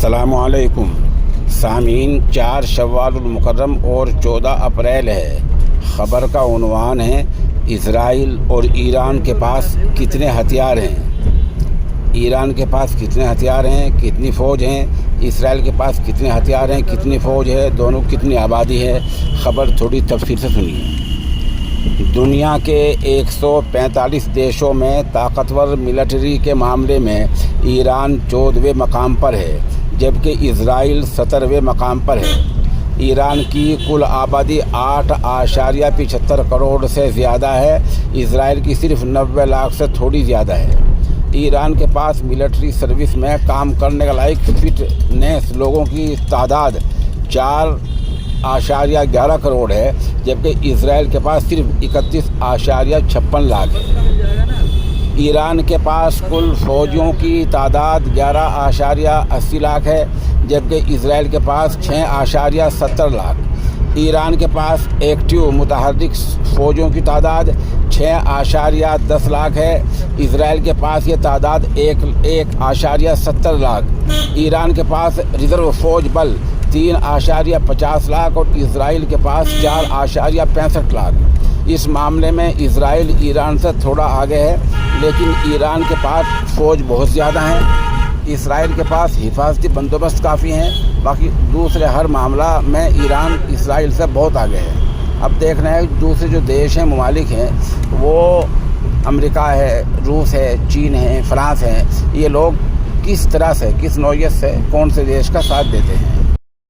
السلام علیکم سامعین، 4 شوال المکرم اور 14 اپریل ہے۔ خبر کا عنوان ہے اسرائیل اور ایران کے پاس کتنے ہتھیار ہیں۔ ایران کے پاس کتنے ہتھیار ہیں، کتنی فوج ہیں، اسرائیل کے پاس کتنے ہتھیار ہیں، کتنی فوج ہے، دونوں کتنی آبادی ہے۔ خبر تھوڑی تفصیل سے سنیے۔ دنیا کے 145 دیشوں میں طاقتور ملٹری کے معاملے میں ایران 14ویں مقام پر ہے، جبکہ اسرائیل 17ویں مقام پر ہے۔ ایران کی کل آبادی 8.75 کروڑ سے زیادہ ہے، اسرائیل کی صرف 90 لاکھ سے تھوڑی زیادہ ہے۔ ایران کے پاس ملٹری سروس میں کام کرنے کے لائق فٹنس لوگوں کی تعداد 4.11 کروڑ ہے، جبکہ اسرائیل کے پاس صرف 31.56 لاکھ ہے۔ ایران کے پاس کل فوجیوں کی تعداد 11.80 لاکھ ہے، جبکہ اسرائیل کے پاس 6.70 لاکھ۔ ایران کے پاس ایکٹیو متحرک فوجوں کی تعداد 6.10 لاکھ ہے، اسرائیل کے پاس یہ تعداد 1.70 لاکھ۔ ایران کے پاس ریزرو فوج بل 3.50 لاکھ اور اسرائیل کے پاس 4.65 لاکھ۔ اس معاملے میں اسرائیل ایران سے تھوڑا آگے ہے، لیکن ایران کے پاس فوج بہت زیادہ ہیں۔ اسرائیل کے پاس حفاظتی بندوبست کافی ہیں، باقی دوسرے ہر معاملہ میں ایران اسرائیل سے بہت آگے ہے۔ اب دیکھنا ہے دوسرے جو دیش ہیں، ممالک ہیں، وہ امریکہ ہے، روس ہے، چین ہے، فرانس ہے، یہ لوگ کس طرح سے، کس نوعیت سے کون سے دیش کا ساتھ دیتے ہیں۔